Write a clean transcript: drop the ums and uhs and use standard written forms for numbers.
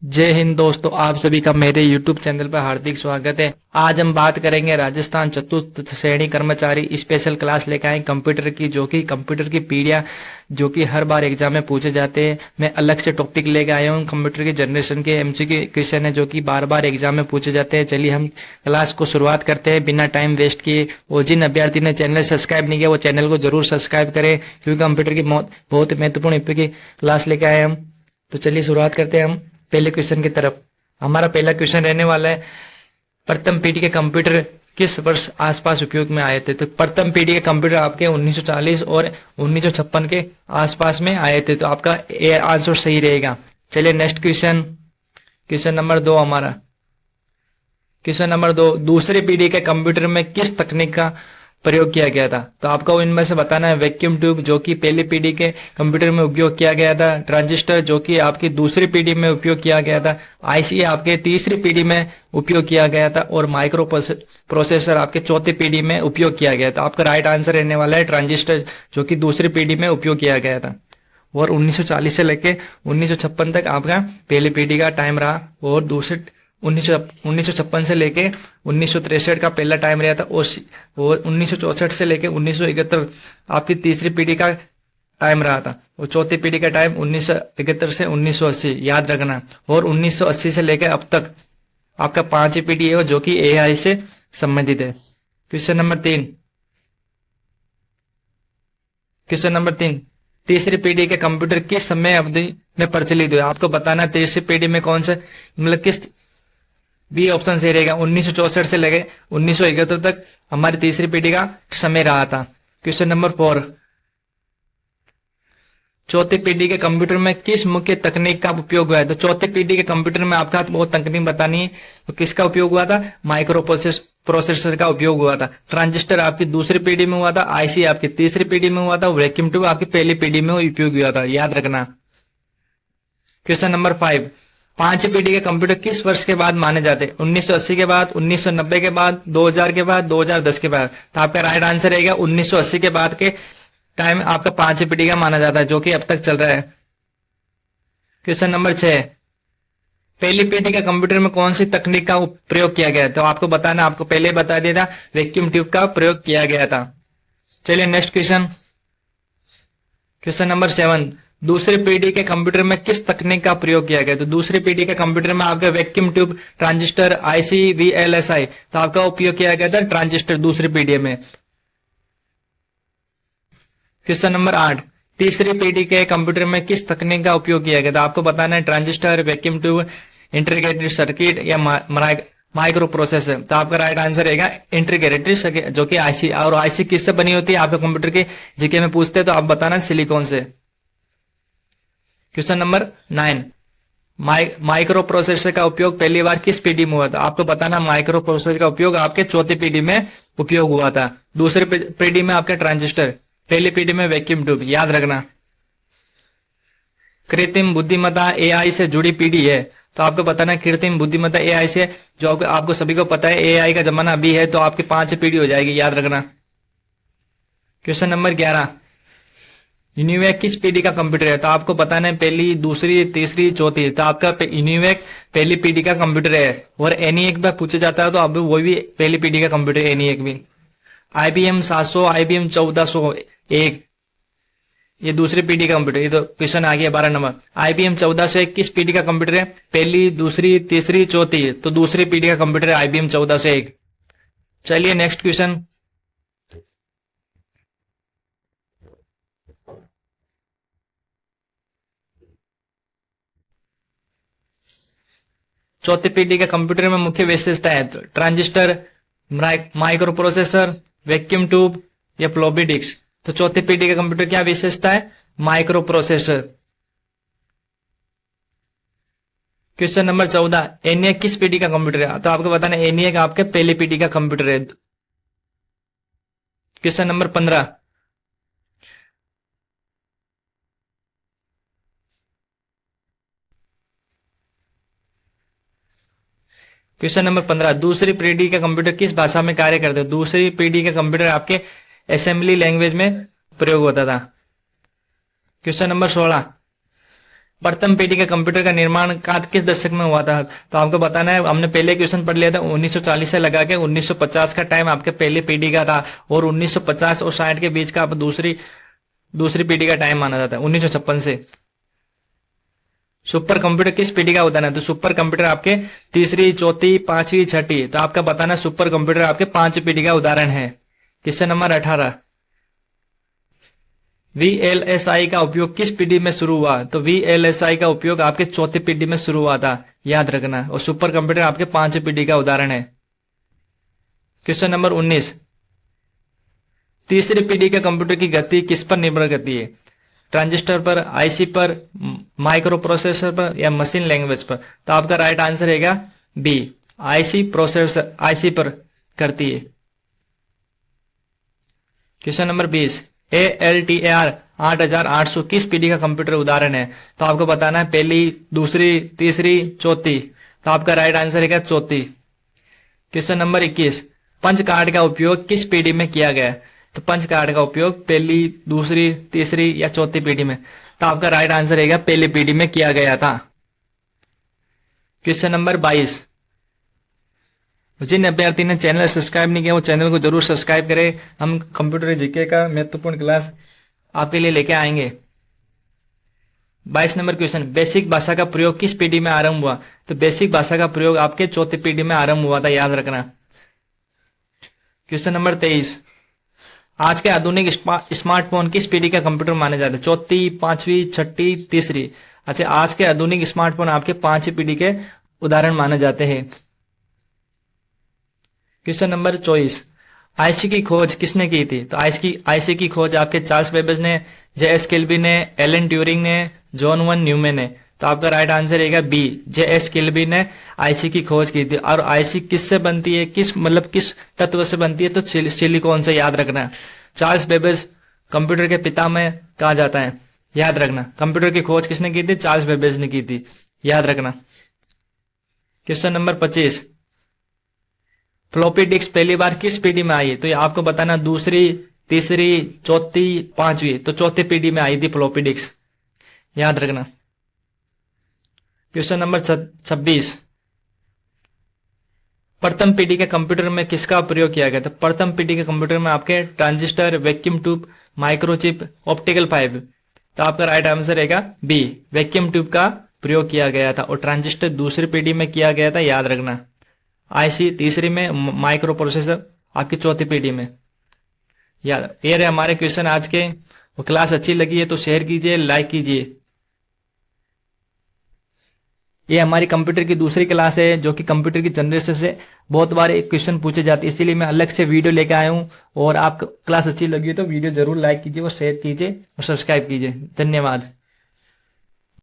जय हिंद दोस्तों, आप सभी का मेरे YouTube चैनल पर हार्दिक स्वागत है। आज हम बात करेंगे राजस्थान चतुर्थ श्रेणी कर्मचारी स्पेशल क्लास लेकर आए कंप्यूटर की, जो कि कंप्यूटर की पीढ़ियां जो कि हर बार एग्जाम में पूछे जाते हैं। मैं अलग से टॉपिक लेकर आया हूं। कंप्यूटर की जनरेशन के MCQ क्वेश्चन है जो कि बार बार एग्जाम में पूछे जाते हैं। चलिए हम क्लास को शुरुआत करते हैं बिना टाइम वेस्ट किए। और जिन अभ्यर्थी ने चैनल सब्सक्राइब नहीं किया वो चैनल को जरूर सब्सक्राइब करें, क्योंकि कंप्यूटर की बहुत महत्वपूर्ण की क्लास लेकर आए हम। तो चलिए शुरुआत करते हैं हम पहले क्वेश्चन की तरफ। हमारा पहला क्वेश्चन रहने वाला है, प्रथम पीढ़ी के कंप्यूटर किस वर्ष आसपास उपयोग में आए थे। तो प्रथम पीढ़ी के कंप्यूटर आपके 1940 और 1956 के आसपास में आए थे। तो आपका ए आंसर सही रहेगा। चलिए नेक्स्ट क्वेश्चन, क्वेश्चन नंबर 2 हमारा। क्वेश्चन नंबर 2, दूसरी पीढ़ी के कंप्यूटर में किस तकनीक का प्रयोग किया गया था। तो आपको इनमें से बताना है। वैक्यूम ट्यूब जो कि पहली पीढ़ी के कंप्यूटर में उपयोग किया गया था, ट्रांजिस्टर जो कि आपकी दूसरी पीढ़ी में उपयोग किया गया था, आईसी आपके तीसरी पीढ़ी में उपयोग किया गया था, और माइक्रो प्रोसेसर आपके चौथी पीढ़ी में उपयोग किया गया था। आपका राइट आंसर रहने वाला है ट्रांजिस्टर, जो कि दूसरी पीढ़ी में उपयोग किया गया था। और 1940 से लेके 1956 तक आपका पहली पीढ़ी का टाइम रहा, और दूसरे 1956 से लेके 1963 का पहला टाइम रहा था, और 1964 से लेके 1971 आपकी तीसरी पीढ़ी का टाइम रहा था, और चौथी पीढ़ी का टाइम 1971 से 1980 याद रखना। और 1980 से लेकर अब तक आपका पांचवी पीढ़ी है जो कि AI से संबंधित है। क्वेश्चन नंबर 3, क्वेश्चन नंबर 3, तीसरी पीढ़ी के कंप्यूटर किस समय अवधि में प्रचलित हुए। आपको बताना तीसरी पीढ़ी में कौन से, मतलब किस, बी ऑप्शन सही रहेगा। 1964 से लेके 1971 तक हमारी तीसरी पीढ़ी का समय रहा था। क्वेश्चन नंबर 4, चौथी पीढ़ी के कंप्यूटर में किस मुख्य तकनीक का उपयोग हुआ है। तो चौथी पीढ़ी के कंप्यूटर में आपका बहुत तकनीक बतानी है। तो किसका उपयोग हुआ था, माइक्रो प्रोसेसर का उपयोग हुआ था। ट्रांजिस्टर आपकी दूसरी पीढ़ी में हुआ था, आईसी आपकी तीसरी पीढ़ी में हुआ था, वैक्यूम ट्यूब आपकी पहली पीढ़ी में उपयोग हुआ था, याद रखना। क्वेश्चन नंबर 5, पांचवी पीढ़ी के कंप्यूटर किस वर्ष के बाद माने जाते हैं। 1980 के बाद, 1990 के बाद, 2000 के बाद, 2010 के बाद। तो आपका राइट आंसर रहेगा 1980 के बाद के टाइम आपका पांचवी पीढ़ी का माना जाता है, जो कि अब तक चल रहा है। क्वेश्चन नंबर 6, पहली पीढ़ी के कंप्यूटर में कौन सी तकनीक का प्रयोग किया गया। तो आपको बताना, आपको पहले बता दिया था, वैक्यूम ट्यूब का प्रयोग किया गया था। चलिए नेक्स्ट क्वेश्चन, क्वेश्चन नंबर 7, दूसरी पीढ़ी के कंप्यूटर में किस तकनीक का प्रयोग किया गया। तो दूसरी पीढ़ी के कंप्यूटर में आपका vacuum tube, transistor, IC, VLSI, तो आपका उपयोग किया गया था ट्रांजिस्टर दूसरी पीढ़ी में। क्वेश्चन नंबर 8, तीसरी पीढ़ी के कंप्यूटर में किस तकनीक का उपयोग किया गया था। आपको बताना है transistor, vacuum tube, integrated circuit या माइक्रो प्रोसेसर। तो आपका राइट आंसर रहेगा इंटीग्रेटेड सर्किट, जो कि आईसी। और आईसी किससे बनी होती है, आपके कंप्यूटर के जीके में पूछते हैं, तो आप बताना सिलिकॉन से। क्वेश्चन नंबर 9, माइक्रो प्रोसेसर का उपयोग पहली बार किस पीढ़ी में हुआ था। आपको बताना माइक्रो प्रोसेसर का उपयोग आपके चौथी पीढ़ी में उपयोग हुआ था। दूसरी पीढ़ी में आपका ट्रांजिस्टर, पहली पीढ़ी में वैक्यूम ट्यूब, याद रखना। कृत्रिम बुद्धिमत्ता AI से जुड़ी पीढ़ी है। तो आपको बताना कृत्रिम बुद्धिमत्ता AI से, जो आपको सभी को पता है AI का जमाना अभी है, तो आपकी 5 पीढ़ी हो जाएगी, याद रखना। क्वेश्चन नंबर 11, यूनिवेक किस पीढ़ी का कंप्यूटर है। तो आपको बताना है पहली, दूसरी, तीसरी, चौथी। तो आपका यूनिवेक पहली पीढ़ी का कंप्यूटर है। और ENIAC भी पूछा जाता है, तो अब वो भी पहली पीढ़ी का कंप्यूटर है, ENIAC भी। IBM 700, IBM 1401, ये दूसरी पीढ़ी का कंप्यूटर। ये तो क्वेश्चन आ गया 12 नंबर। IBM 1401 किस पीढ़ी का कंप्यूटर है, पहली, दूसरी, तीसरी, चौथी। तो दूसरी पीढ़ी का कंप्यूटर है IBM 1401। चलिए नेक्स्ट क्वेश्चन, चौथी पीढ़ी के कंप्यूटर में मुख्य विशेषता है। तो transistor, micro processor, vacuum tube या फ्लॉपी डिस्क। तो चौथी पीढ़ी के कंप्यूटर क्या विशेषता है, micro processor. Question number 14, ENIAC किस पीढ़ी का कंप्यूटर है। तो आपको बताना ENIAC आपके पहली पीढ़ी का कंप्यूटर है। क्वेश्चन नंबर 15, क्वेश्चन नंबर 15, दूसरी पीढ़ी का कंप्यूटर किस भाषा में कार्य करते हैं। दूसरी पीढ़ी का कंप्यूटर आपके असेंबली लैंग्वेज में प्रयोग होता था। क्वेश्चन नंबर 16, प्रथम पीढ़ी के कंप्यूटर का निर्माण किस दशक में हुआ था? तो आपको बताना है, हमने पहले क्वेश्चन पढ़ लिया था 1940 से लगा के 1950 का टाइम आपके पहली पीढ़ी का था, और 1950 और 60 के बीच का आप दूसरी पीढ़ी का टाइम माना जाता है 1956 से। सुपर कंप्यूटर किस पीढ़ी का उदाहरण है? तो सुपर कंप्यूटर आपके तीसरी, चौथी, पांचवी, छठी। तो आपका बताना सुपर कंप्यूटर आपके 5वीं पीढ़ी का उदाहरण है। क्वेश्चन नंबर 18, VLSI का उपयोग किस पीढ़ी में शुरू हुआ? तो VLSI का उपयोग आपके चौथी पीढ़ी में शुरू हुआ था, याद रखना। और सुपर कंप्यूटर आपके 5वीं पीढ़ी का उदाहरण है। क्वेश्चन नंबर 19, तीसरी पीढ़ी के कंप्यूटर की गति किस पर निर्भर करती है? ट्रांजिस्टर पर, आईसी पर, माइक्रो प्रोसेसर पर, या मशीन लैंग्वेज पर? तो आपका राइट आंसर रहेगा बी, आईसी प्रोसेसर, आईसी पर करती है। क्वेश्चन नंबर 20, ALTR 8800 किस पीढ़ी का कंप्यूटर उदाहरण है? तो आपको बताना है पहली, दूसरी, तीसरी, चौथी। तो आपका राइट आंसर रहेगा चौथी। क्वेश्चन नंबर 21, पंच कार्ड का उपयोग किस पीढ़ी में किया गया? तो पंच कार्ड का उपयोग पहली, दूसरी, तीसरी या चौथी पीढ़ी में? तो आपका राइट आंसर रहेगा पहली पीढ़ी में किया गया था। क्वेश्चन नंबर 22, जिन अभ्यर्थी ने चैनल सब्सक्राइब नहीं किया वो चैनल को जरूर सब्सक्राइब करें। हम कंप्यूटर जीके का महत्वपूर्ण क्लास आपके लिए लेके आएंगे। 22 नंबर क्वेश्चन, बेसिक भाषा का प्रयोग किस पीढ़ी में आरंभ हुआ? तो बेसिक भाषा का प्रयोग आपके चौथी पीढ़ी में आरंभ हुआ था, याद रखना। क्वेश्चन नंबर 23, आज के आधुनिक स्मार्टफोन किस पीढ़ी का कंप्यूटर माने जाते हैं? चौथी, पांचवी, छठी, तीसरी? अच्छा, आज के आधुनिक स्मार्टफोन आपके 5वीं पीढ़ी के उदाहरण माने जाते हैं। क्वेश्चन नंबर 24, आईसी की खोज किसने की थी? तो आईसी की खोज आपके चार्ल्स बेबेज ने, JS किल्बी ने, एलन ट्यूरिंग ने, जॉन वन न्यूमैन ने? तो आपका राइट आंसर रहेगा बी, JS किल्बी ने आईसी की खोज की थी। और आईसी किससे बनती है, किस तत्व से बनती है? तो सिलिकॉन से, याद रखना। चार्ल्स बेबेज कंप्यूटर के पिता में कहा जाता है, याद रखना। कंप्यूटर की खोज किसने की थी? चार्ल्स बेबेज ने की थी, याद रखना। क्वेश्चन नंबर 25, फ्लॉपी डिस्क पहली बार किस पीढ़ी में आई? तो ये आपको बताना दूसरी, तीसरी, चौथी, पांचवी। तो चौथी पीढ़ी में आई थी फ्लॉपी डिस्क, याद रखना। क्वेश्चन नंबर 26, प्रथम पीढ़ी के कंप्यूटर में किसका प्रयोग किया गया? तो प्रथम पीढ़ी के कंप्यूटर में आपके transistor, vacuum tube, microchip, optical fibre. तो आपका राइट आंसर रहेगा बी, वैक्यूम ट्यूब का प्रयोग किया गया था। और ट्रांजिस्टर दूसरी पीढ़ी में किया गया था, याद रखना। आईसी तीसरी में, माइक्रो प्रोसेसर आपकी चौथी पीढ़ी में, याद। ये रहे हमारे क्वेश्चन आज के। वो क्लास अच्छी लगी है तो शेयर कीजिए, लाइक कीजिए। ये हमारी कंप्यूटर की दूसरी क्लास है जो कि कंप्यूटर की जनरेशन से बहुत बार एक क्वेश्चन पूछे जाते हैं, इसीलिए मैं अलग से वीडियो लेके आया हूं। और आप क्लास अच्छी लगी है तो वीडियो जरूर लाइक कीजिए और शेयर कीजिए और सब्सक्राइब कीजिए। धन्यवाद।